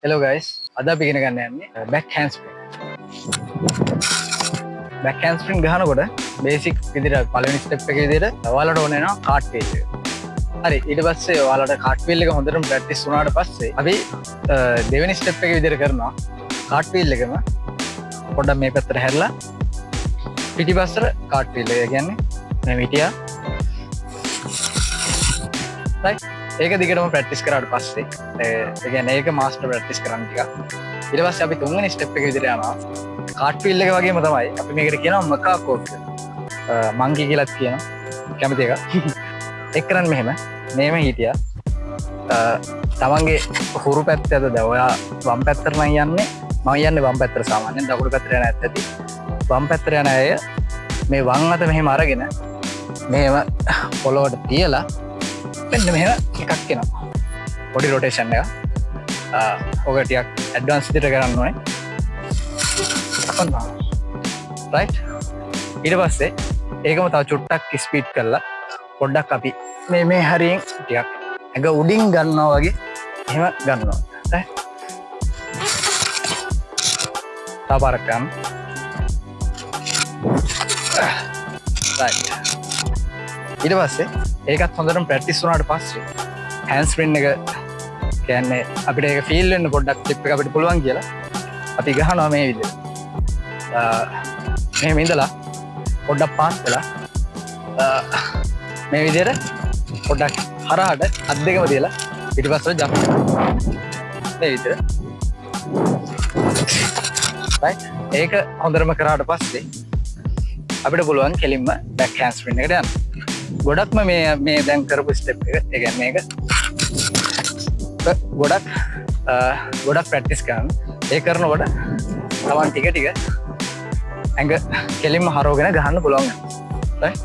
Hello guys, අද අපි ඉගෙන ගන්න යන්නේ back handspring. back handspring ගහනකොට බේසික් විදිහට පළවෙනි ස්ටෙප් එකේ විදිහට ඔයාලට ඕන වෙනවා කාට් වීල් එක. හරි ඊට පස්සේ ඔයාලට කාට් වීල් එක හොඳටම ප්‍රැක්ටිස් වුණාට පස්සේ අපි දෙවෙනි ස්ටෙප් එකේ විදිහට කරනවා කාට් වීල් එකම පොඩ්ඩක් මේ පැත්තට හැරලා පිටිපස්සට කාට් වීල් එක කියන්නේ මේ විදියා. right ඒක දිගටම ප්‍රැක්ටිස් කරාට පස්සේ ඒ කියන්නේ ඒක මාස්ටර් ප්‍රැක්ටිස් කරන්න ටිකක්. ඊට පස්සේ අපි තුන්වෙනි ස්ටෙප් එක විදිහට යනවා. කාට් වීල් එක වගේම තමයි අපි මේකට කියනවා මකාකෝ කියලා. මංකි කියලාත් කියනවා. කැමති එක. එක් කරන් මෙහෙම හිටියා. තමන්ගේ හුරු පැත්ත ඇද දැන් ඔයා වම් පැත්තට නම් යන්නේ. මම යන්නේ වම් පැත්තට සාමාන්‍යයෙන්. දකුණු පැත්තට යන ඇත්තටි. වම් පැත්තට යන අය මේ වම් අත මෙහෙම අරගෙන මෙහෙම පොළොවට තියලා මෙන්න මෙහෙම එකක් එනවා. බොඩි රොටේෂන් එක. ඔක ටිකක් ඇඩ්වාන්ස් විදිහට කරන්න ඕනේ. right ඊට පස්සේ ඒකම තව චුට්ටක් ස්පීඩ් කරලා පොඩ්ඩක් අපි මේ හරියෙන් ටිකක් ඇඟ උඩින් ගන්නවා වගේ එහෙම ගන්නවා. තව පාරක් ගන්න. right ඊට පස්සේ ඒකත් හොඳටම ප්‍රැක්ටිස් වුණාට පස්සේ හෑන්ඩ්ස්ප්‍රින් එක කියන්නේ අපිට ඒක ෆීල් වෙන්න පොඩ්ඩක් ටිප් එක අපිට පුළුවන් කියලා අපි ගහනවා මේ විදිහට. මෙහෙම ඉඳලා පොඩ්ඩක් පාස් වෙලා මේ විදිහට පොඩ්ඩක් හරහාට අත් දෙකම තියලා පිටිපස්සට ජම්ප් කරනවා. මේ විදිහට. right ඒක හොඳටම කරාට පස්සේ අපිට පුළුවන් කෙලින්ම බෑක් හෑන්ඩ්ස්ප්‍රින් එකට යන්න. ගොඩක්ම මේ දැන් කරපු ස්ටෙප් එක ඒ කියන්නේ මේක ගොඩක් ප්‍රැක්ටිස් කරන්න. ඒ කරනකොට තමන් ටික ටික ඇඟ කෙලින්ම හරවගෙන ගහන්න පුළුවන්. right